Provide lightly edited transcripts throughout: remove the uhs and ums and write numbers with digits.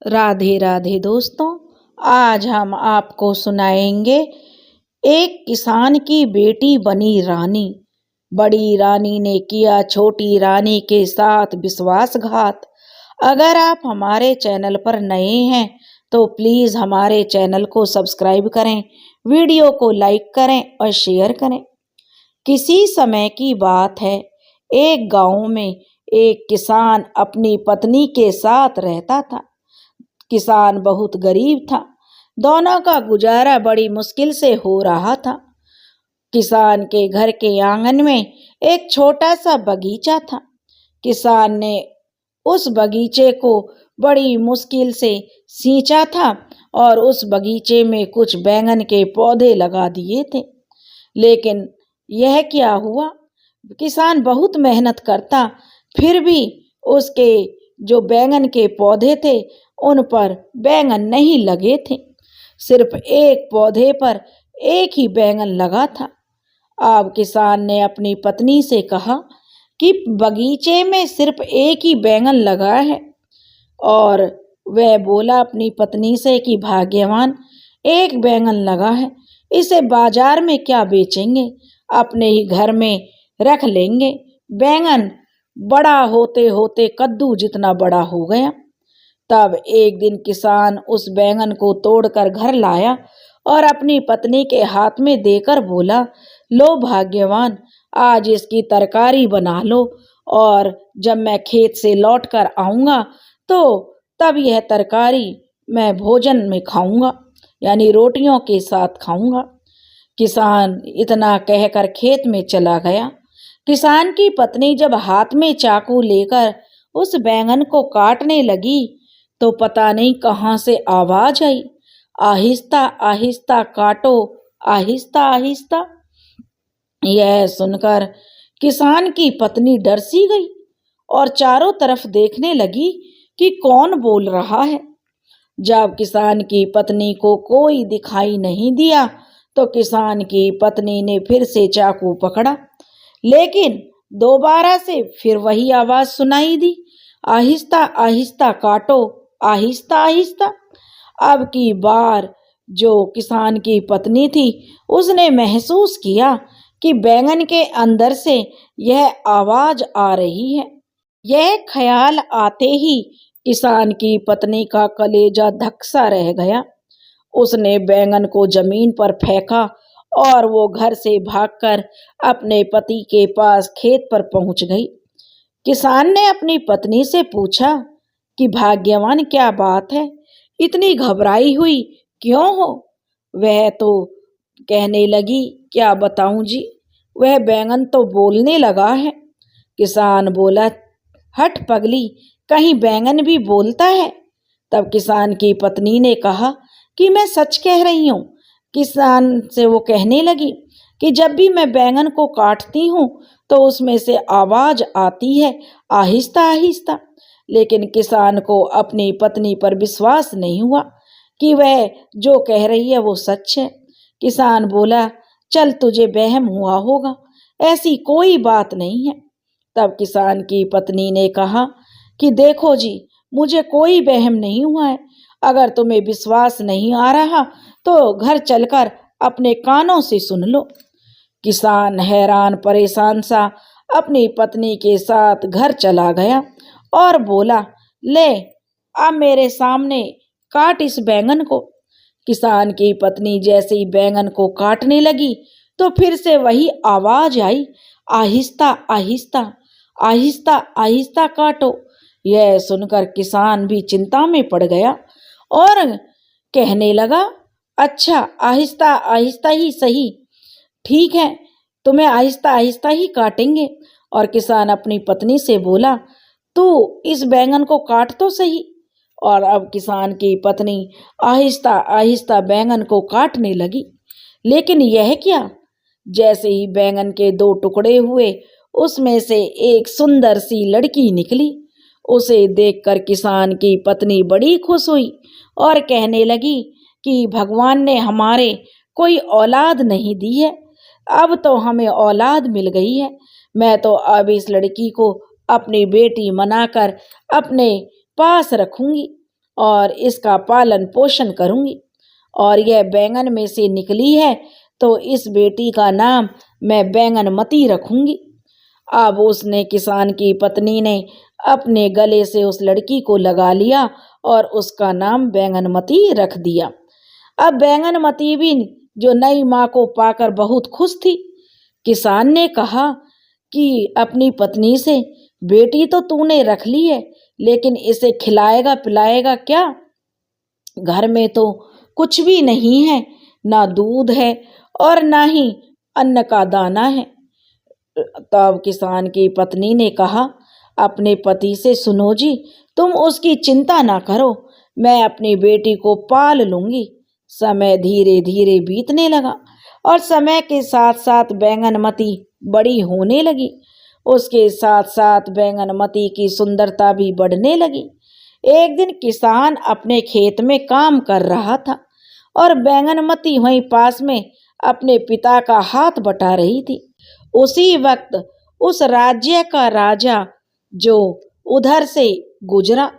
राधे राधे दोस्तों। आज हम आपको सुनाएंगे एक किसान की बेटी बनी रानी। बड़ी रानी ने किया छोटी रानी के साथ विश्वासघात। अगर आप हमारे चैनल पर नए हैं तो प्लीज हमारे चैनल को सब्सक्राइब करें, वीडियो को लाइक करें और शेयर करें। किसी समय की बात है, एक गांव में एक किसान अपनी पत्नी के साथ रहता था। किसान बहुत गरीब था, दोनों का गुजारा बड़ी मुश्किल से हो रहा था। किसान के घर के आंगन में एक छोटा सा बगीचा था। किसान ने उस बगीचे को बड़ी मुश्किल से सींचा था और उस बगीचे में कुछ बैंगन के पौधे लगा दिए थे। लेकिन यह क्या हुआ, किसान बहुत मेहनत करता, फिर भी उसके जो बैंगन के पौधे थे उन पर बैंगन नहीं लगे थे। सिर्फ एक पौधे पर एक ही बैंगन लगा था। अब किसान ने अपनी पत्नी से कहा कि बगीचे में सिर्फ एक ही बैंगन लगा है, और वह बोला अपनी पत्नी से कि भाग्यवान, एक बैंगन लगा है, इसे बाजार में क्या बेचेंगे, अपने ही घर में रख लेंगे। बैंगन बड़ा होते होते कद्दू जितना बड़ा हो गया। तब एक दिन किसान उस बैंगन को तोड़कर घर लाया और अपनी पत्नी के हाथ में देकर बोला, लो भाग्यवान, आज इसकी तरकारी बना लो, और जब मैं खेत से लौट कर आऊँगा तो तब यह तरकारी मैं भोजन में खाऊंगा, यानी रोटियों के साथ खाऊंगा। किसान इतना कहकर खेत में चला गया। किसान की पत्नी जब हाथ में चाकू लेकर उस बैंगन को काटने लगी तो पता नहीं कहाँ से आवाज आई, आहिस्ता आहिस्ता काटो, आहिस्ता आहिस्ता। यह सुनकर किसान की पत्नी डर सी गई और चारों तरफ देखने लगी कि कौन बोल रहा है। जब किसान की पत्नी को कोई दिखाई नहीं दिया तो किसान की पत्नी ने फिर से चाकू पकड़ा, लेकिन दोबारा से फिर वही आवाज सुनाई दी, आहिस्ता आहिस्ता काटो, आहिस्ता आहिस्ता। अब की बार जो किसान की पत्नी थी उसने महसूस किया कि बैंगन के अंदर से यह आवाज आ रही है। यह ख्याल आते ही किसान की पत्नी का कलेजा धक सा रह गया। उसने बैंगन को जमीन पर फेंका और वो घर से भागकर अपने पति के पास खेत पर पहुंच गई। किसान ने अपनी पत्नी से पूछा कि भाग्यवान, क्या बात है, इतनी घबराई हुई क्यों हो? वह तो कहने लगी, क्या बताऊं जी, वह बैंगन तो बोलने लगा है। किसान बोला, हट पगली, कहीं बैंगन भी बोलता है? तब किसान की पत्नी ने कहा कि मैं सच कह रही हूँ। किसान से वो कहने लगी कि जब भी मैं बैंगन को काटती हूँ तो उसमें से आवाज आती है, आहिस्ता आहिस्ता। लेकिन किसान को अपनी पत्नी पर विश्वास नहीं हुआ कि वह जो कह रही है वो सच है। किसान बोला, चल तुझे वहम हुआ होगा, ऐसी कोई बात नहीं है। तब किसान की पत्नी ने कहा कि देखो जी, मुझे कोई वहम नहीं हुआ है। अगर तुम्हें विश्वास नहीं आ रहा तो घर चलकर अपने कानों से सुन लो। किसान हैरान परेशान सा अपनी पत्नी के साथ घर चला गया और बोला, ले अब मेरे सामने काट इस बैंगन को। किसान की पत्नी जैसे ही बैंगन को काटने लगी तो फिर से वही आवाज आई, आहिस्ता आहिस्ता, आहिस्ता आहिस्ता काटो। यह सुनकर किसान भी चिंता में पड़ गया और कहने लगा, अच्छा आहिस्ता आहिस्ता ही सही, ठीक है, तुम्हें आहिस्ता आहिस्ता ही काटेंगे। और किसान अपनी पत्नी से बोला, तू इस बैंगन को काट तो सही। और अब किसान की पत्नी आहिस्ता आहिस्ता बैंगन को काटने लगी। लेकिन यह क्या, जैसे ही बैंगन के दो टुकड़े हुए उसमें से एक सुंदर सी लड़की निकली। उसे देखकर किसान की पत्नी बड़ी खुश हुई और कहने लगी कि भगवान ने हमारे कोई औलाद नहीं दी है, अब तो हमें औलाद मिल गई है। मैं तो अब इस लड़की को अपनी बेटी मनाकर अपने पास रखूंगी। और इसका पालन पोषण करूंगी, और यह बैंगन में से निकली है तो इस बेटी का नाम मैं बैंगनमती रखूंगी। अब उसने किसान की पत्नी ने अपने गले से उस लड़की को लगा लिया और उसका नाम बैंगनमती रख दिया। अब बैंगनमती भी जो नई माँ को पाकर बहुत खुश थी। किसान ने कहा कि अपनी पत्नी से, बेटी तो तूने रख ली है, लेकिन इसे खिलाएगा पिलाएगा क्या? घर में तो कुछ भी नहीं है, ना दूध है और ना ही अन्न का दाना है। तब किसान की पत्नी ने कहा अपने पति से, सुनो जी, तुम उसकी चिंता ना करो, मैं अपनी बेटी को पाल लूंगी। समय धीरे धीरे बीतने लगा और समय के साथ साथ बैंगनमती बड़ी होने लगी। उसके साथ साथ बैंगनमती की सुंदरता भी बढ़ने लगी। एक दिन किसान अपने खेत में काम कर रहा था और बैंगनमती वहीं पास में अपने पिता का हाथ बटा रही थी। उसी वक्त उस राज्य का राजा जो उधर से गुजरा,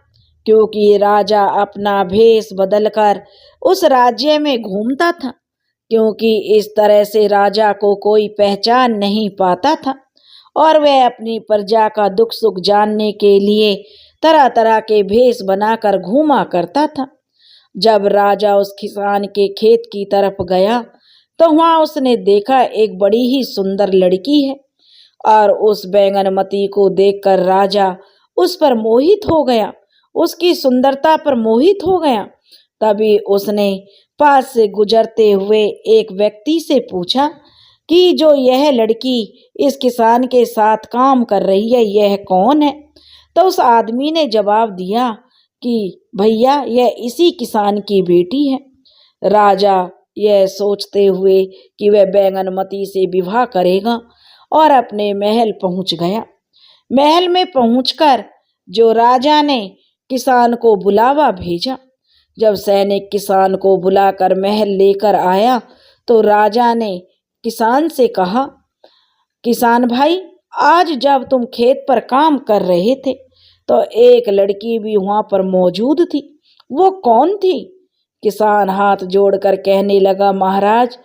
क्योंकि राजा अपना भेष बदलकर उस राज्य में घूमता था, क्योंकि इस तरह से राजा को कोई पहचान नहीं पाता था और वह अपनी प्रजा का दुख सुख जानने के लिए तरह तरह के भेष बनाकर घूमा करता था। जब राजा उस किसान के खेत की तरफ गया तो वहां उसने देखा एक बड़ी ही सुंदर लड़की है, और उस बैंगनमती को देखकर राजा उस पर मोहित हो गया, उसकी सुंदरता पर मोहित हो गया। तभी उसने पास से गुजरते हुए एक व्यक्ति से पूछा कि जो यह लड़की इस किसान के साथ काम कर रही है, यह कौन है? तो उस आदमी ने जवाब दिया कि भैया, यह इसी किसान की बेटी है। राजा यह सोचते हुए कि वह बैंगनमती से विवाह करेगा और अपने महल पहुंच गया। महल में पहुंचकर जो राजा ने किसान को बुलावा भेजा। जब सैनिक किसान को बुलाकर महल लेकर आया तो राजा ने किसान से कहा, किसान भाई, आज जब तुम खेत पर काम कर रहे थे तो एक लड़की भी वहां पर मौजूद थी, वो कौन थी? किसान हाथ जोड़कर कहने लगा, महाराज,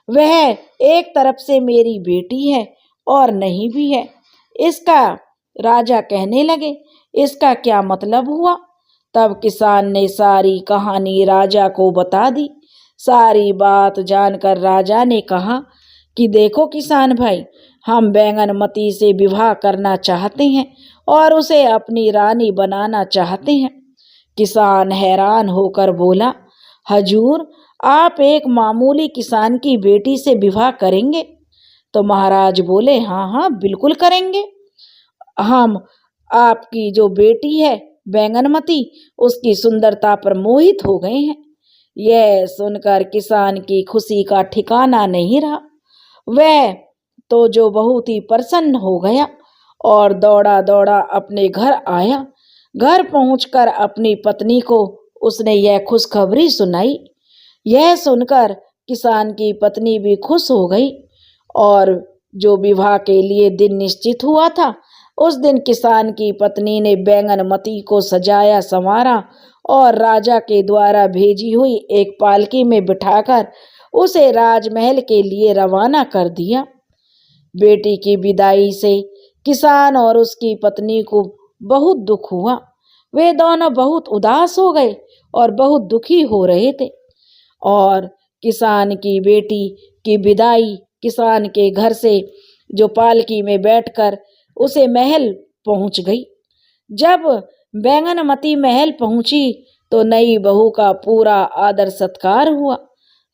वह एक तरफ से मेरी बेटी है और नहीं भी है। इसका राजा कहने लगे, इसका क्या मतलब हुआ? तब किसान ने सारी कहानी राजा को बता दी। सारी बात जानकर राजा ने कहा कि देखो किसान भाई, हम बैंगनमती से विवाह करना चाहते हैं और उसे अपनी रानी बनाना चाहते हैं। किसान हैरान होकर बोला, हजूर, आप एक मामूली किसान की बेटी से विवाह करेंगे? तो महाराज बोले, हाँ हाँ बिल्कुल करेंगे। हम आपकी जो बेटी है बैंगनमती, उसकी सुंदरता पर मोहित हो गए हैं। यह सुनकर किसान की खुशी का ठिकाना नहीं रहा। वह तो जो बहुत ही प्रसन्न हो गया और दौड़ा दौड़ा अपने घर आया। घर पहुंचकर अपनी पत्नी को उसने यह खुशखबरी सुनाई। यह सुनकर किसान की पत्नी भी खुश हो गई और जो विवाह के लिए दिन निश्चित हुआ था, उस दिन किसान की पत्नी ने बैंगनमती को सजाया संवारा और राजा के द्वारा भेजी हुई एक पालकी में बिठाकर उसे राजमहल के लिए रवाना कर दिया। बेटी की विदाई से किसान और उसकी पत्नी को बहुत दुख हुआ। वे दोनों बहुत उदास हो गए और बहुत दुखी हो रहे थे। और किसान की बेटी की विदाई किसान के घर से जो पालकी में बैठकर उसे महल पहुंच गई। जब बैंगनमती महल पहुंची तो नई बहू का पूरा आदर सत्कार हुआ।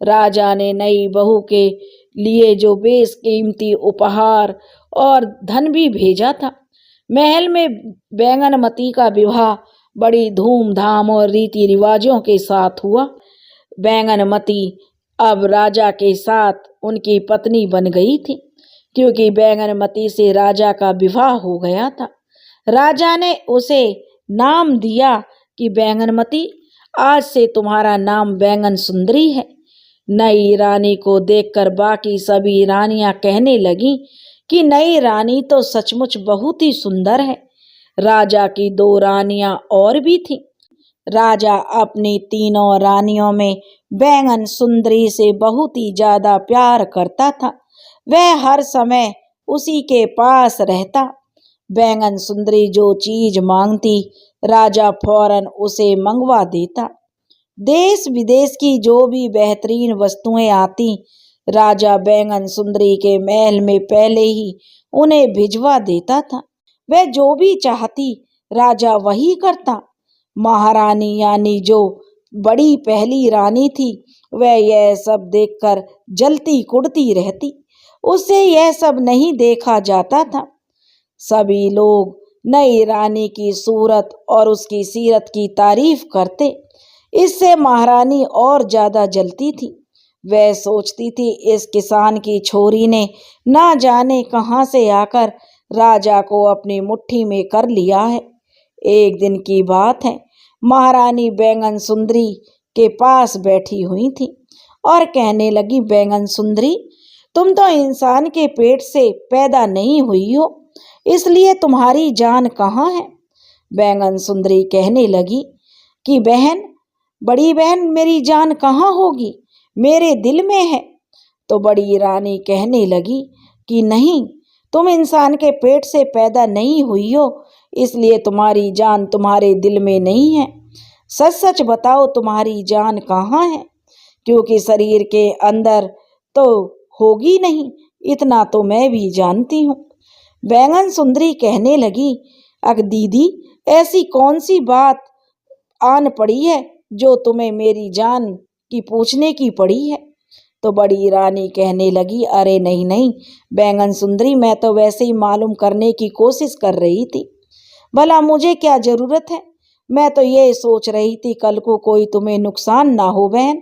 राजा ने नई बहू के लिए जो बेशकीमती उपहार और धन भी भेजा था। महल में बैंगनमती का विवाह बड़ी धूमधाम और रीति रिवाजों के साथ हुआ। बैंगनमती अब राजा के साथ उनकी पत्नी बन गई थी, क्योंकि बैंगनमती से राजा का विवाह हो गया था। राजा ने उसे नाम दिया कि बैंगनमती, आज से तुम्हारा नाम बैंगन सुंदरी है। नई रानी को देखकर बाकी सभी रानियां कहने लगीं कि नई रानी तो सचमुच बहुत ही सुंदर है। राजा की 2 रानियां और भी थीं। राजा अपनी तीनों रानियों में बैंगन सुंदरी से बहुत ही ज्यादा प्यार करता था। वह हर समय उसी के पास रहता। बैंगन सुंदरी जो चीज मांगती राजा फौरन उसे मंगवा देता। देश विदेश की जो भी बेहतरीन वस्तुएं आती राजा बैंगन सुंदरी के महल में पहले ही उन्हें भिजवा देता था। वह जो भी चाहती राजा वही करता। महारानी यानी जो बड़ी पहली रानी थी वह यह सब देखकर जलती कुड़ती रहती। उससे यह सब नहीं देखा जाता था। सभी लोग नई रानी की सूरत और उसकी सीरत की तारीफ करते। इससे महारानी और ज्यादा जलती थी। वह सोचती थी इस किसान की छोरी ने ना जाने कहां से आकर राजा को अपनी मुट्ठी में कर लिया है। एक दिन की बात है, महारानी बैंगन सुंदरी के पास बैठी हुई थी और कहने लगी, बैंगन सुंदरी, तुम तो इंसान के पेट से पैदा नहीं हुई हो, इसलिए तुम्हारी जान कहाँ है। बैंगन सुंदरी कहने लगी कि बहन, बड़ी बहन, मेरी जान कहाँ होगी, मेरे दिल में है। तो बड़ी रानी कहने लगी कि नहीं, तुम इंसान के पेट से पैदा नहीं हुई हो, इसलिए तुम्हारी जान तुम्हारे दिल में नहीं है। सच सच बताओ तुम्हारी जान कहाँ है, क्योंकि शरीर के अंदर तो होगी नहीं, इतना तो मैं भी जानती हूँ। बैंगन सुंदरी कहने लगी, अग दीदी, ऐसी कौन सी बात आन पड़ी है जो तुम्हें मेरी जान की पूछने की पड़ी है। तो बड़ी रानी कहने लगी, अरे नहीं नहीं बैंगन सुंदरी, मैं तो वैसे ही मालूम करने की कोशिश कर रही थी। भला मुझे क्या जरूरत है, मैं तो ये सोच रही थी कल को कोई तुम्हें नुकसान ना हो बहन।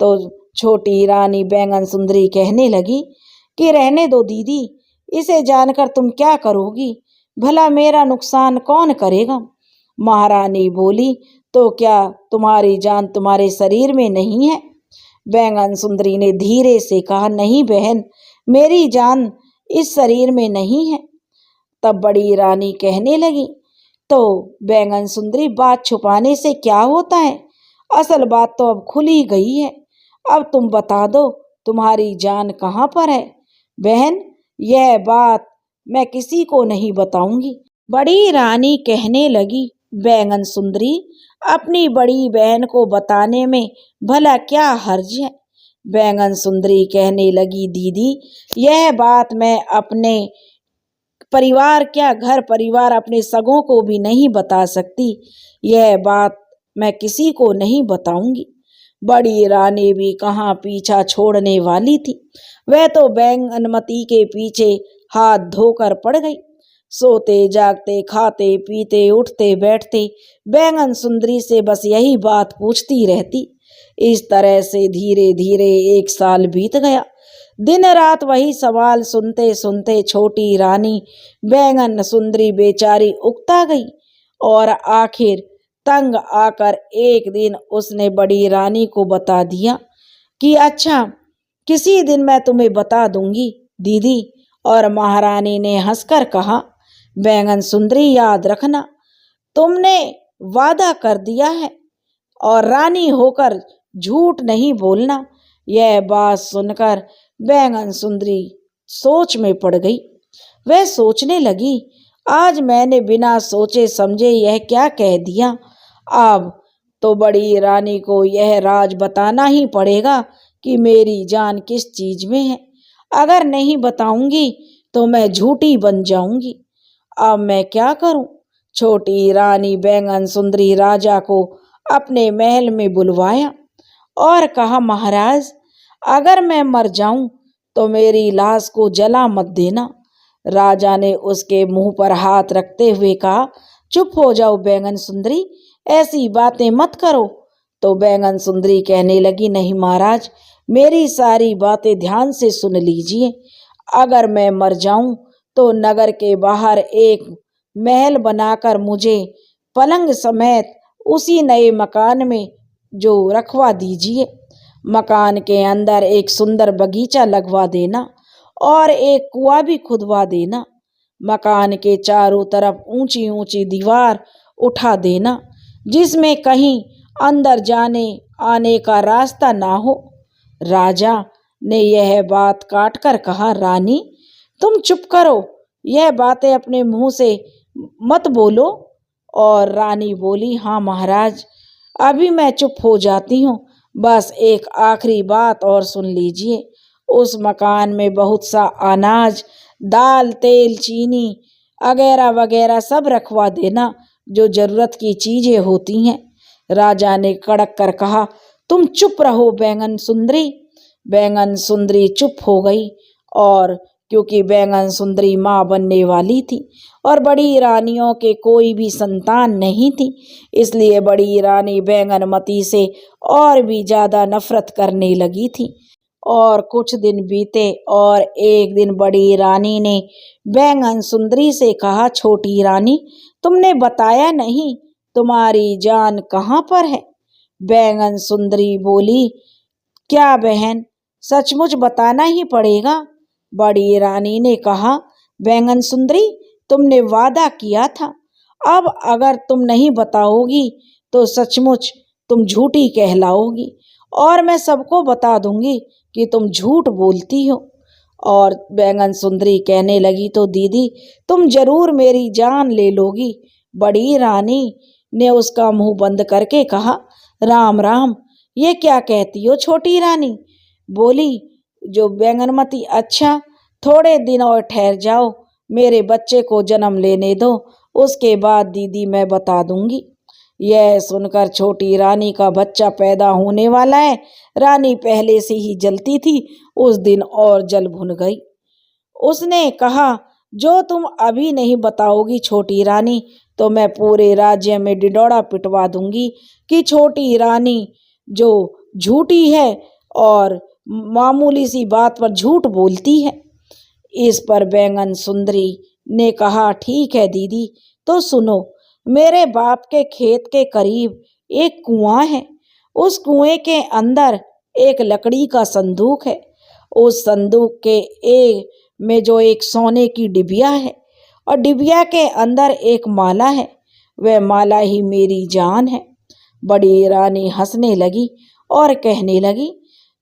तो छोटी रानी बैंगन सुंदरी कहने लगी कि रहने दो दीदी, इसे जानकर तुम क्या करोगी, भला मेरा नुकसान कौन करेगा। महारानी बोली, तो क्या तुम्हारी जान तुम्हारे शरीर में नहीं है। बैंगन सुंदरी ने धीरे से कहा, नहीं बहन, मेरी जान इस शरीर में नहीं है। तब बड़ी रानी कहने लगी, तो बैंगन सुंदरी, बात छुपाने से क्या होता है, असल बात तो अब खुल ही गई है। अब तुम बता दो तुम्हारी जान कहाँ पर है। बहन, यह बात मैं किसी को नहीं बताऊंगी। बड़ी रानी कहने लगी, बैंगन सुंदरी, अपनी बड़ी बहन को बताने में भला क्या हर्ज है। बैंगन सुंदरी कहने लगी, दीदी, यह बात मैं अपने परिवार, क्या घर परिवार, अपने सगों को भी नहीं बता सकती। यह बात मैं किसी को नहीं बताऊंगी। बड़ी रानी भी कहाँ पीछा छोड़ने वाली थी। वह तो बैंगनमती के पीछे हाथ धोकर पड़ गई। सोते जागते, खाते पीते, उठते बैठते बैंगन सुंदरी से बस यही बात पूछती रहती। इस तरह से धीरे धीरे 1 साल बीत गया। दिन रात वही सवाल सुनते सुनते छोटी रानी बैंगन सुंदरी बेचारी उकता गई और आखिर तंग आकर एक दिन उसने बड़ी रानी को बता दिया कि अच्छा, किसी दिन मैं तुम्हें बता दूंगी दीदी। और महारानी ने हंसकर कहा, बैंगन सुंदरी, याद रखना, तुमने वादा कर दिया है और रानी होकर झूठ नहीं बोलना। यह बात सुनकर बैंगन सुंदरी सोच में पड़ गई। वह सोचने लगी, आज मैंने बिना सोचे समझे यह क्या कह दिया। अब तो बड़ी रानी को यह राज बताना ही पड़ेगा कि मेरी जान किस चीज में है। अगर नहीं बताऊंगी तो मैं झूठी बन जाऊंगी। अब मैं क्या करूं। छोटी रानी बैंगन सुंदरी राजा को अपने महल में बुलवाया और कहा, महाराज, अगर मैं मर जाऊं तो मेरी लाश को जला मत देना। राजा ने उसके मुंह पर हाथ रखते हुए कहा, चुप हो जाओ बैंगन सुंदरी, ऐसी बातें मत करो। तो बैंगन सुंदरी कहने लगी, नहीं महाराज, मेरी सारी बातें ध्यान से सुन लीजिए। अगर मैं मर जाऊं तो नगर के बाहर एक महल बनाकर मुझे पलंग समेत उसी नए मकान में जो रखवा दीजिए। मकान के अंदर एक सुंदर बगीचा लगवा देना और एक कुआं भी खुदवा देना। मकान के चारों तरफ ऊंची ऊंची दीवार उठा देना जिसमें कहीं अंदर जाने आने का रास्ता ना हो। राजा ने यह बात काट कर कहा, रानी तुम चुप करो, यह बातें अपने मुंह से मत बोलो। और रानी बोली, हाँ महाराज, अभी मैं चुप हो जाती हूँ, बस एक आखिरी बात और सुन लीजिए। उस मकान में बहुत सा अनाज, दाल, तेल, चीनी वगैरह वगैरह सब रखवा देना, जो जरूरत की चीजें होती हैं। राजा ने कड़क कर कहा, तुम चुप रहो बैंगन सुंदरी। बैंगन सुंदरी चुप हो गई, और क्योंकि बैंगन सुंदरी माँ बनने वाली थी और बड़ी रानियों के कोई भी संतान नहीं थी, इसलिए बड़ी रानी बैंगनमती से और भी ज्यादा नफरत करने लगी थी। और कुछ दिन बीते और एक दिन बड़ी रानी ने बैंगन सुंदरी से कहा, छोटी रानी तुमने बताया नहीं, तुम्हारी जान कहाँ पर है? बैंगन सुंदरी बोली, क्या बहन, सचमुच बताना ही पड़ेगा। बड़ी रानी ने कहा, बैंगन सुंदरी तुमने वादा किया था, अब अगर तुम नहीं बताओगी तो सचमुच तुम झूठी कहलाओगी और मैं सबको बता दूंगी कि तुम झूठ बोलती हो। और बैंगन सुंदरी कहने लगी, तो दीदी तुम जरूर मेरी जान ले लोगी। बड़ी रानी ने उसका मुंह बंद करके कहा, राम राम, ये क्या कहती हो छोटी रानी? बोली जो बैंगनमती, अच्छा थोड़े दिन और ठहर जाओ, मेरे बच्चे को जन्म लेने दो, उसके बाद दीदी मैं बता दूंगी। यह सुनकर छोटी रानी का बच्चा पैदा होने वाला है। रानी पहले से ही जलती थी, उस दिन और जल भुन गई। उसने कहा, जो तुम अभी नहीं बताओगी छोटी रानी, तो मैं पूरे राज्य में डिडौड़ा पिटवा दूंगी कि छोटी रानी जो झूठी है और मामूली सी बात पर झूठ बोलती है। इस पर बैंगन सुंदरी ने कहा, ठीक है दीदी, तो सुनो, मेरे बाप के खेत के करीब एक कुआं है। उस कुएं के अंदर एक लकड़ी का संदूक है। उस संदूक के एक में जो एक सोने की डिबिया है और डिबिया के अंदर एक माला है, वह माला ही मेरी जान है। बड़ी रानी हंसने लगी और कहने लगी,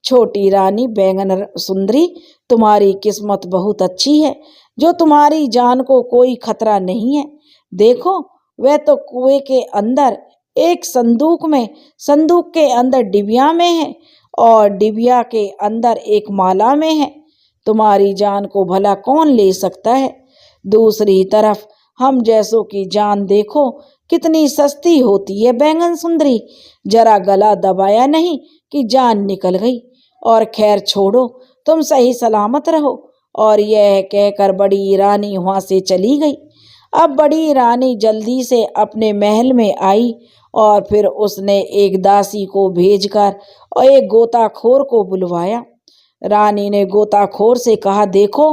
छोटी रानी बैंगन सुंदरी, तुम्हारी किस्मत बहुत अच्छी है, जो तुम्हारी जान को कोई खतरा नहीं है। देखो, वह तो कुएं के अंदर एक संदूक के अंदर डिबिया में है और डिबिया के अंदर एक माला में है। तुम्हारी जान को भला कौन ले सकता है? दूसरी तरफ हम जैसों की जान देखो कितनी सस्ती होती है बैंगन सुंदरी, जरा गला दबाया नहीं कि जान निकल गई। और खैर छोड़ो, तुम सही सलामत रहो। और यह कहकर बड़ी रानी वहां से चली गई। अब बड़ी रानी जल्दी से अपने महल में आई और फिर उसने एक दासी को भेजकर और एक गोताखोर को बुलवाया। रानी ने गोताखोर से कहा, देखो,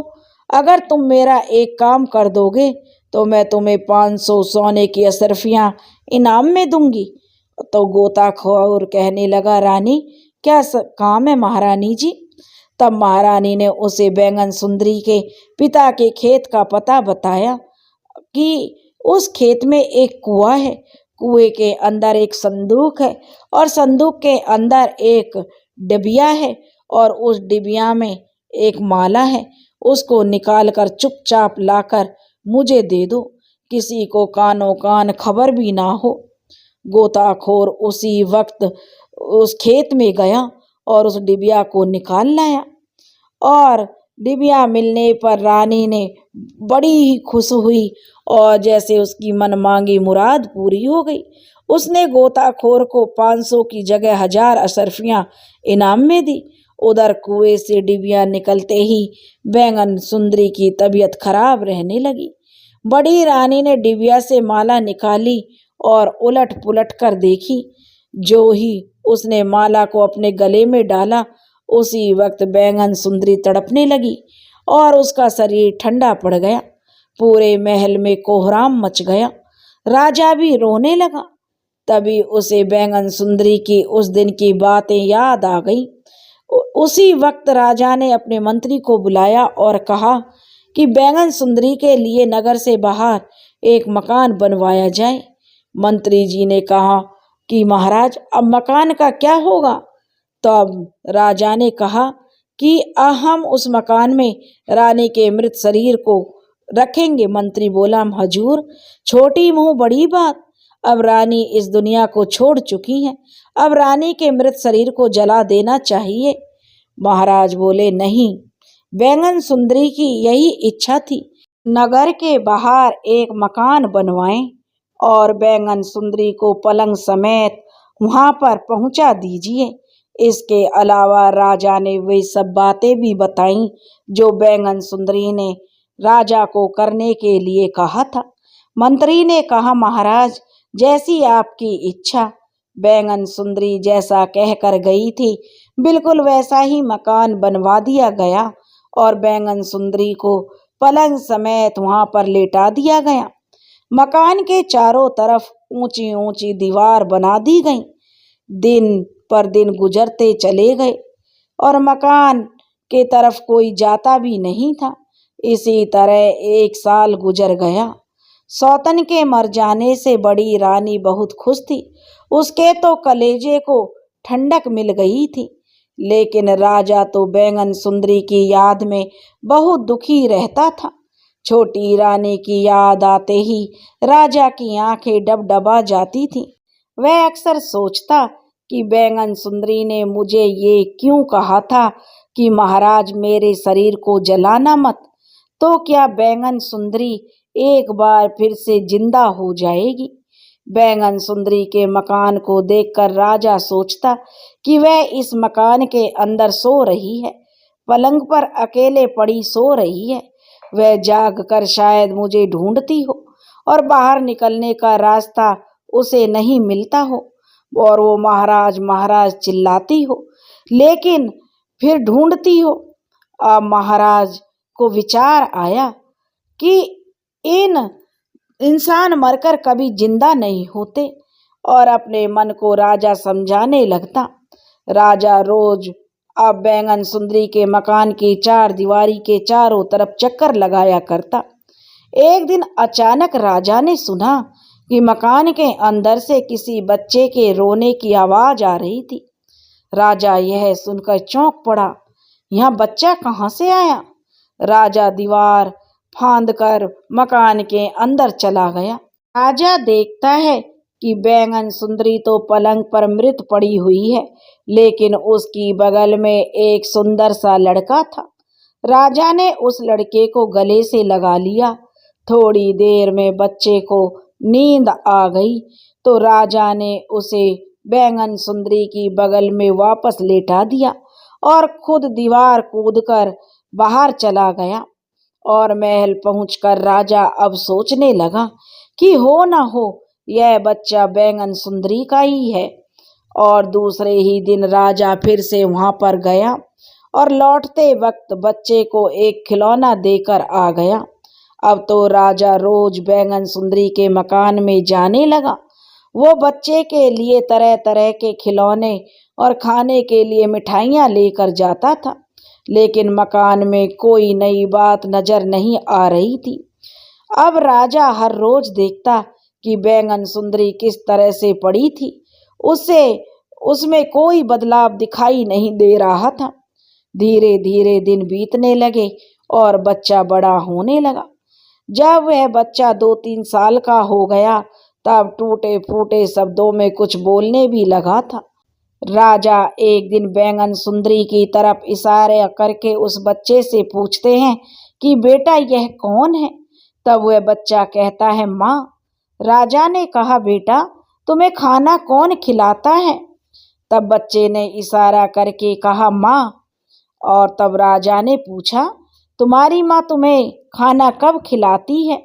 अगर तुम मेरा एक काम कर दोगे तो मैं तुम्हें 500 सोने की अशर्फियां इनाम में दूंगी। तो गोताखोर कहने लगा, रानी क्या काम है महारानी जी? तब महारानी ने उसे बैंगन सुंदरी के पिता के खेत का पता बताया कि उस खेत में एक कुआं है, कुएं के अंदर एक संदूक है और संदूक के अंदर एक डिबिया है और उस डिबिया में एक माला है। उसको निकाल कर चुपचाप लाकर मुझे दे दो, किसी को कानो कान खबर भी ना हो। गोताखोर उसी वक्त उस खेत में गया और उस डिबिया को निकाल लाया और डिबिया मिलने पर रानी ने बड़ी ही खुश हुई और जैसे उसकी मन मांगी मुराद पूरी हो गई। उसने गोताखोर को 500 की जगह 1000 अशर्फियां इनाम में दी। उधर कुएं से डिबिया निकलते ही बैंगन सुंदरी की तबीयत खराब रहने लगी। बड़ी रानी ने डिबिया से माला निकाली और उलट पुलट कर देखी। जो ही उसने माला को अपने गले में डाला, उसी वक्त बैंगन सुंदरी तड़पने लगी और उसका शरीर ठंडा पड़ गया। पूरे महल में कोहराम मच गया। राजा भी रोने लगा। तभी उसे बैंगन सुंदरी की उस दिन की बातें याद आ गई। उसी वक्त राजा ने अपने मंत्री को बुलाया और कहा कि बैंगन सुंदरी के लिए नगर से बाहर एक मकान बनवाया जाए। मंत्री जी ने कहा कि महाराज अब मकान का क्या होगा? तब राजा ने कहा कि हम उस मकान में रानी के मृत शरीर को रखेंगे। मंत्री बोला, हजूर छोटी मुंह बड़ी बात, अब रानी इस दुनिया को छोड़ चुकी हैं, अब रानी के मृत शरीर को जला देना चाहिए। महाराज बोले, नहीं, बैंगन सुंदरी की यही इच्छा थी, नगर के बाहर एक मकान बनवाएं और बैंगन सुंदरी को पलंग समेत वहां पर पहुंचा दीजिए। इसके अलावा राजा ने वे सब बातें भी बताईं जो बैंगन सुंदरी ने राजा को करने के लिए कहा था। मंत्री ने कहा, महाराज जैसी आपकी इच्छा। बैंगन सुंदरी जैसा कहकर गई थी बिल्कुल वैसा ही मकान बनवा दिया गया और बैंगन सुंदरी को पलंग समेत वहां पर लेटा दिया गया। मकान के चारों तरफ ऊंची ऊंची दीवार बना दी गई। दिन पर दिन गुजरते चले गए और मकान के तरफ कोई जाता भी नहीं था। इसी तरह 1 साल गुजर गया। सौतन के मर जाने से बड़ी रानी बहुत खुश थी। उसके तो कलेजे को ठंडक मिल गई थी, लेकिन राजा तो बैंगन सुंदरी की याद में बहुत दुखी रहता था। छोटी रानी की याद आते ही राजा की आंखें डबडबा जाती थीं। वह अक्सर सोचता कि बैंगन सुंदरी ने मुझे ये क्यों कहा था कि महाराज मेरे शरीर को जलाना मत, तो क्या बैंगन सुंदरी एक बार फिर से जिंदा हो जाएगी? बैंगन सुंदरी के मकान को देखकर राजा सोचता कि वह इस मकान के अंदर सो रही है, पलंग पर अकेले पड़ी सो रही है। वह जाग कर शायद मुझे ढूंढती हो और बाहर निकलने का रास्ता उसे नहीं मिलता हो और वो महाराज महाराज चिल्लाती हो, लेकिन फिर ढूंढती हो। अब महाराज को विचार आया कि इन इंसान मरकर कभी जिंदा नहीं होते और अपने मन को राजा समझाने लगता। राजा रोज अब बैंगन सुंदरी के मकान की 4 दीवारी के चारों तरफ चक्कर लगाया करता। एक दिन अचानक राजा ने सुना कि मकान के अंदर से किसी बच्चे के रोने की आवाज आ रही थी। राजा यह सुनकर चौंक पड़ा, यहाँ बच्चा कहाँ से आया? राजा दीवार फांदकर मकान के अंदर चला गया। राजा देखता है कि बैंगन सुंदरी तो पलंग पर मृत पड़ी हुई है, लेकिन उसकी बगल में एक सुंदर सा लड़का था। राजा ने उस लड़के को गले से लगा लिया। थोड़ी देर में बच्चे को नींद आ गई तो राजा ने उसे बैंगन सुंदरी की बगल में वापस लेटा दिया और खुद दीवार कूदकर बाहर चला गया। और महल पहुंचकर राजा अब सोचने लगा कि हो ना हो यह बच्चा बैंगन सुंदरी का ही है। और दूसरे ही दिन राजा फिर से वहां पर गया और लौटते वक्त बच्चे को एक खिलौना देकर आ गया। अब तो राजा रोज बैंगन सुंदरी के मकान में जाने लगा। वो बच्चे के लिए तरह तरह के खिलौने और खाने के लिए मिठाइयाँ लेकर जाता था, लेकिन मकान में कोई नई बात नजर नहीं आ रही थी। अब राजा हर रोज देखता कि बैंगन सुंदरी किस तरह से पड़ी थी, उसमें कोई बदलाव दिखाई नहीं दे रहा था। धीरे धीरे दिन बीतने लगे और बच्चा बड़ा होने लगा। जब वह बच्चा 2-3 साल का हो गया तब टूटे फूटे शब्दों में कुछ बोलने भी लगा था। राजा एक दिन बैंगन सुंदरी की तरफ इशारे करके उस बच्चे से पूछते हैं कि बेटा यह कौन है? तब वह बच्चा कहता है, माँ। राजा ने कहा, बेटा तुम्हें खाना कौन खिलाता है? तब बच्चे ने इशारा करके कहा, माँ। और तब राजा ने पूछा, तुम्हारी माँ तुम्हें खाना कब खिलाती है?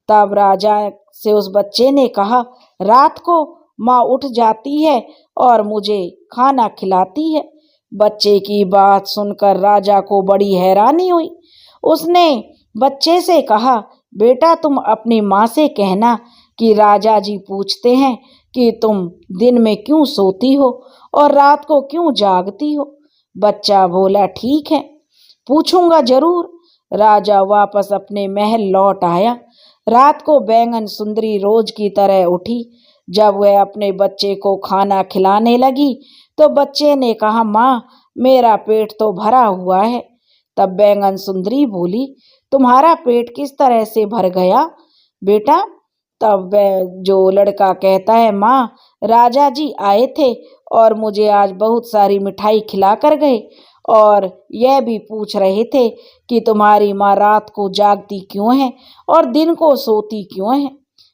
तब राजा से उस बच्चे ने कहा, रात को माँ उठ जाती है और मुझे खाना खिलाती है। बच्चे की बात सुनकर राजा को बड़ी हैरानी हुई। उसने बच्चे से कहा, बेटा तुम अपनी माँ से कहना कि राजा जी पूछते हैं कि तुम दिन में क्यों सोती हो और रात को क्यों जागती हो। बच्चा बोला, ठीक है, पूछूंगा जरूर। राजा वापस अपने महल लौट आया। रात को बैंगन सुंदरी रोज की तरह उठी। जब वह अपने बच्चे को खाना खिलाने लगी तो बच्चे ने कहा, माँ मेरा पेट तो भरा हुआ है। तब बैंगन सुंदरी बोली, तुम्हारा पेट किस तरह से भर गया बेटा? तब जो लड़का कहता है, माँ राजा जी आए थे और मुझे आज बहुत सारी मिठाई खिला कर गए और यह भी पूछ रहे थे कि तुम्हारी माँ रात को जागती क्यों है और दिन को सोती क्यों है।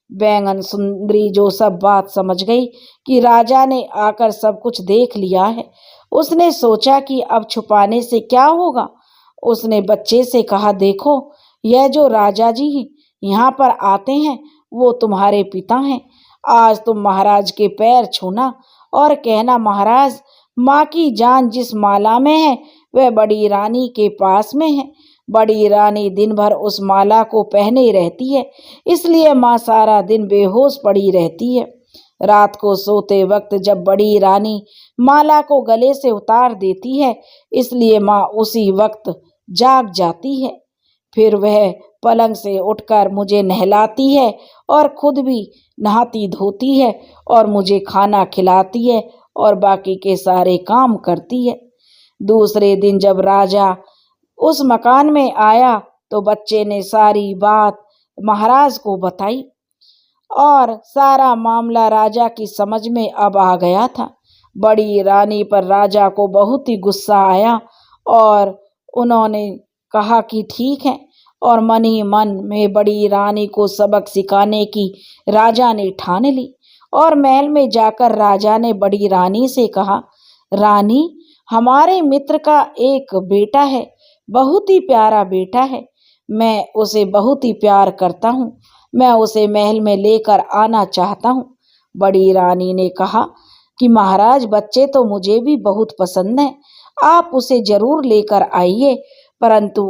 बैंगन सुंदरी जो सब बात समझ गई कि राजा ने आकर सब कुछ देख लिया है, उसने सोचा कि अब छुपाने से क्या होगा। उसने बच्चे से कहा, देखो यह जो राजा जी यहाँ पर आते हैं वो तुम्हारे पिता हैं। आज तुम महाराज के पैर छूना और कहना, महाराज माँ की जान जिस माला में है वह बड़ी रानी के पास में है। बड़ी रानी दिन भर उस माला को पहने रहती है, इसलिए माँ सारा दिन बेहोश पड़ी रहती है। रात को सोते वक्त जब बड़ी रानी माला को गले से उतार देती है, इसलिए माँ उसी वक्त जाग जाती है। फिर वह पलंग से उठकर मुझे नहलाती है और खुद भी नहाती धोती है और मुझे खाना खिलाती है और बाकी के सारे काम करती है। दूसरे दिन जब राजा उस मकान में आया तो बच्चे ने सारी बात महाराज को बताई और सारा मामला राजा की समझ में अब आ गया था। बड़ी रानी पर राजा को बहुत ही गुस्सा आया और उन्होंने कहा कि ठीक है, और मन ही मन में बड़ी रानी को सबक सिखाने की राजा ने ठान ली। और महल में जाकर राजा ने बड़ी रानी से कहा, रानी हमारे मित्र का एक बेटा है, बहुत ही प्यारा बेटा है, मैं उसे बहुत ही प्यार करता हूँ, मैं उसे महल में लेकर आना चाहता हूँ। बड़ी रानी ने कहा कि महाराज बच्चे तो मुझे भी बहुत पसंद है, आप उसे जरूर लेकर आइए। परंतु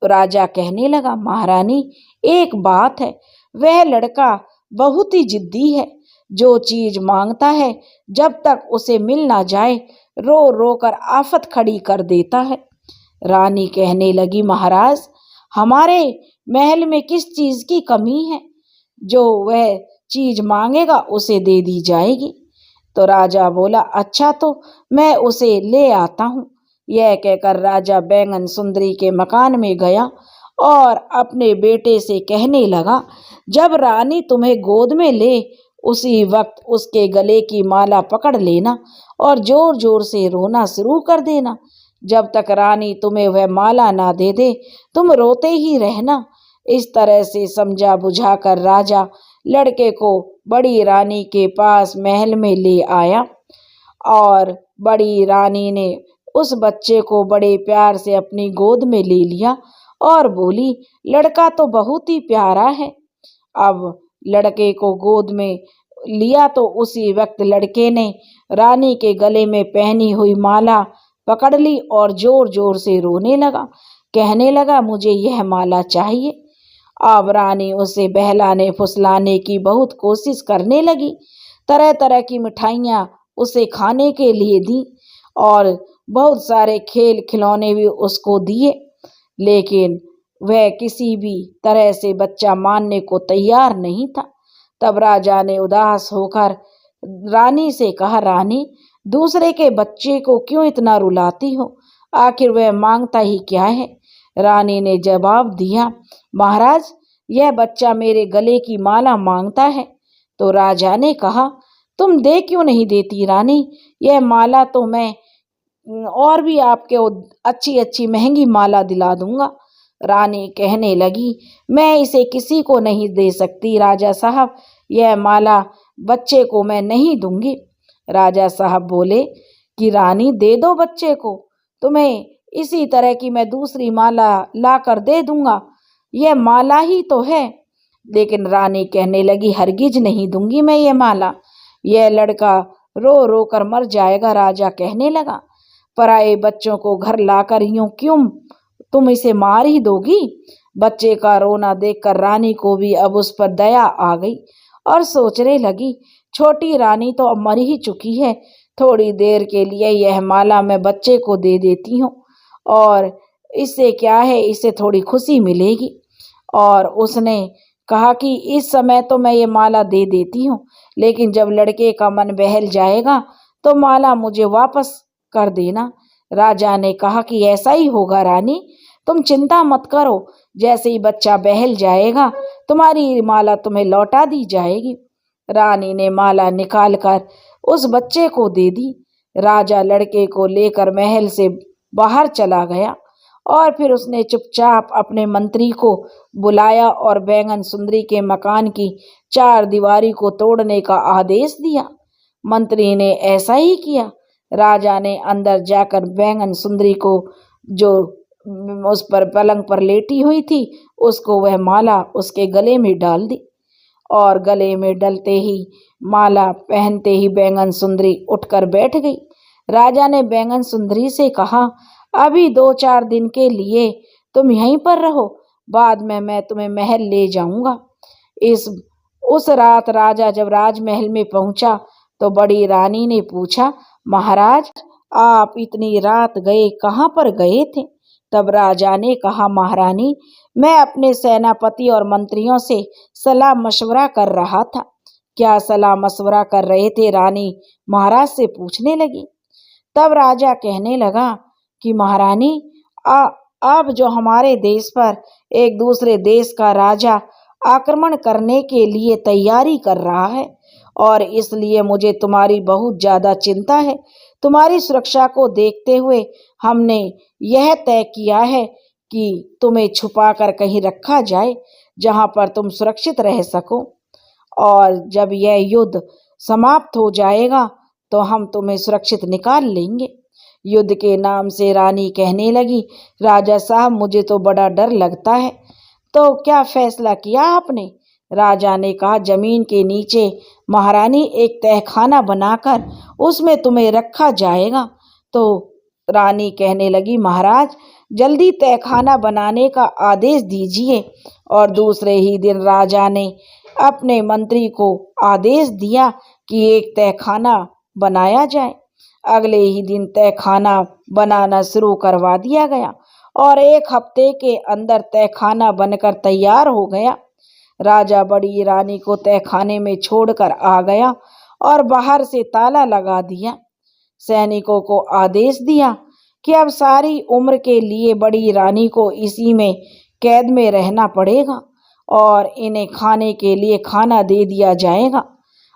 राजा कहने लगा, महारानी एक बात है, वह लड़का बहुत ही जिद्दी है, जो चीज मांगता है जब तक उसे मिल ना जाए रो रो कर आफत खड़ी कर देता है। रानी कहने लगी, महाराज हमारे महल में किस चीज की कमी है, जो वह चीज मांगेगा उसे दे दी जाएगी। तो राजा बोला, अच्छा तो मैं उसे ले आता हूँ। यह कहकर राजा बैंगन सुंदरी के मकान में गया और अपने बेटे से कहने लगा, जब रानी तुम्हें गोद में ले उसी वक्त उसके गले की माला पकड़ लेना और जोर जोर से रोना शुरू कर देना। जब तक रानी तुम्हें वह माला ना दे दे तुम रोते ही रहना। इस तरह से समझा बुझाकर राजा लड़के को बड़ी रानी के पास महल में ले आया और बड़ी रानी ने उस बच्चे को बड़े प्यार से अपनी गोद में ले लिया और बोली, लड़का तो बहुत ही प्यारा है। अब लड़के को गोद में लिया तो उसी वक्त लड़के ने रानी के गले में पहनी हुई माला पकड़ ली और जोर जोर से रोने लगा, कहने लगा, मुझे यह माला चाहिए। अब रानी उसे बहलाने फुसलाने की बहुत कोशिश करने लगी, तरह तरह की मिठाइयाँ उसे खाने के लिए दी और बहुत सारे खेल खिलौने भी उसको दिए, लेकिन वह किसी भी तरह से बच्चा मानने को तैयार नहीं था। तब राजा ने उदास होकर रानी से कहा, रानी दूसरे के बच्चे को क्यों इतना रुलाती हो, आखिर वह मांगता ही क्या है। रानी ने जवाब दिया, महाराज यह बच्चा मेरे गले की माला मांगता है। तो राजा ने कहा, तुम दे क्यों नहीं देती रानी, यह माला तो मैं और भी आपके अच्छी अच्छी महंगी माला दिला दूंगा। रानी कहने लगी, मैं इसे किसी को नहीं दे सकती राजा साहब, यह माला बच्चे को मैं नहीं दूंगी। राजा साहब बोले कि रानी दे दो बच्चे को, तुम्हें इसी तरह की मैं दूसरी माला ला कर दे दूंगा, यह माला ही तो है। लेकिन रानी कहने लगी, हरगिज नहीं दूंगी मैं ये माला, यह लड़का रो रो कर मर जाएगा। राजा कहने लगा, पराए बच्चों को घर लाकर यूं क्यों तुम इसे मार ही दोगी। बच्चे का रोना देखकर रानी को भी अब उस पर दया आ गई और सोचने लगी, छोटी रानी तो अब मर ही चुकी है, थोड़ी देर के लिए यह माला मैं बच्चे को दे देती हूँ और इससे क्या है, इससे थोड़ी खुशी मिलेगी। और उसने कहा कि इस समय तो मैं ये माला दे देती हूँ, लेकिन जब लड़के का मन बहल जाएगा तो माला मुझे वापस कर देना। राजा ने कहा कि ऐसा ही होगा रानी, तुम चिंता मत करो, जैसे ही बच्चा बहल जाएगा तुम्हारी माला तुम्हें लौटा दी जाएगी। रानी ने माला निकालकर उस बच्चे को दे दी। राजा लड़के को लेकर महल से बाहर चला गया और फिर उसने चुपचाप अपने मंत्री को बुलाया और बैंगन सुंदरी के मकान की 4 दीवारी को तोड़ने का आदेश दिया। मंत्री ने ऐसा ही किया। राजा ने अंदर जाकर बैंगन सुंदरी को, जो उस पर पलंग पर लेटी हुई थी, उसको वह माला उसके गले में डाल दी और गले में डलते ही माला पहनते ही बैंगन सुंदरी उठकर बैठ गई। राजा ने बैंगन सुंदरी से कहा, अभी 2-4 दिन के लिए तुम यहीं पर रहो, बाद में मैं तुम्हें महल ले जाऊंगा। उस रात राजा जब राजमहल में पहुंचा तो बड़ी रानी ने पूछा, महाराज आप इतनी रात गए कहाँ पर गए थे? तब राजा ने कहा, महारानी मैं अपने सेनापति और मंत्रियों से सलाह मशवरा कर रहा था। क्या सलाह मशवरा कर रहे थे? रानी महाराज से पूछने लगी। तब राजा कहने लगा कि महारानी अब जो हमारे देश पर एक दूसरे देश का राजा आक्रमण करने के लिए तैयारी कर रहा है और इसलिए मुझे तुम्हारी बहुत ज़्यादा चिंता है। तुम्हारी सुरक्षा को देखते हुए हमने यह तय किया है कि तुम्हें छुपा कर कहीं रखा जाए जहां पर तुम सुरक्षित रह सको, और जब यह युद्ध समाप्त हो जाएगा तो हम तुम्हें सुरक्षित निकाल लेंगे। युद्ध के नाम से रानी कहने लगी, राजा साहब मुझे तो बड़ा डर लगता है। तो क्या फैसला किया आपने? राजा ने कहा, जमीन के नीचे महारानी एक तहखाना बनाकर उसमें तुम्हें रखा जाएगा। तो रानी कहने लगी, महाराज जल्दी तहखाना बनाने का आदेश दीजिए। और दूसरे ही दिन राजा ने अपने मंत्री को आदेश दिया कि एक तहखाना बनाया जाए। अगले ही दिन तहखाना बनाना शुरू करवा दिया गया और 1 हफ्ते के अंदर तहखाना बनकर तैयार हो गया। राजा बड़ी रानी को तहखाने में छोड़कर आ गया और बाहर से ताला लगा दिया। सैनिकों को आदेश दिया कि अब सारी उम्र के लिए बड़ी रानी को इसी में कैद में रहना पड़ेगा और इन्हें खाने के लिए खाना दे दिया जाएगा।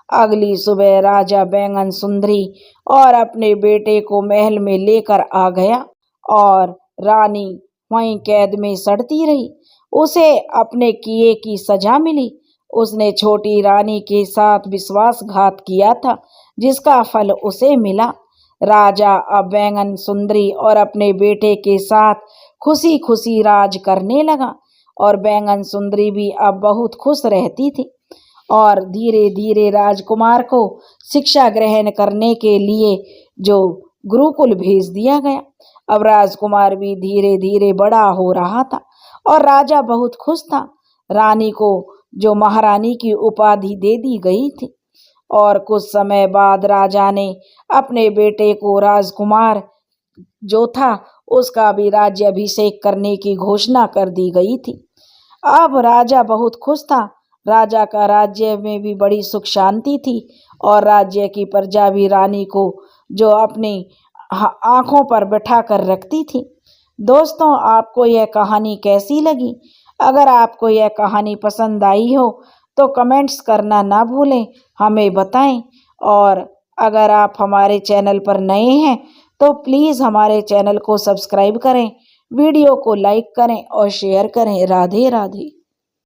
अगली सुबह राजा बैंगन सुंदरी और अपने बेटे को महल में लेकर आ गया और रानी वहीं कैद में सड़ती रही। उसे अपने किए की सजा मिली। उसने छोटी रानी के साथ विश्वासघात किया था, जिसका फल उसे मिला। राजा अब बैंगन सुंदरी और अपने बेटे के साथ खुशी खुशी राज करने लगा और बैंगन सुंदरी भी अब बहुत खुश रहती थी। और धीरे धीरे राजकुमार को शिक्षा ग्रहण करने के लिए जो गुरुकुल भेज दिया गया। अब राजकुमार भी धीरे धीरे बड़ा हो रहा था और राजा बहुत खुश था। रानी को जो महारानी की उपाधि दे दी गई थी और कुछ समय बाद राजा ने अपने बेटे को राजकुमार जो था उसका भी राज्याभिषेक करने की घोषणा कर दी गई थी। अब राजा बहुत खुश था। राजा का राज्य में भी बड़ी सुख शांति थी और राज्य की प्रजा भी रानी को जो अपनी आंखों पर बैठा कर रखती थी। दोस्तों, आपको यह कहानी कैसी लगी? अगर आपको यह कहानी पसंद आई हो तो कमेंट्स करना ना भूलें, हमें बताएं। और अगर आप हमारे चैनल पर नए हैं तो प्लीज़ हमारे चैनल को सब्सक्राइब करें, वीडियो को लाइक करें और शेयर करें। राधे राधे।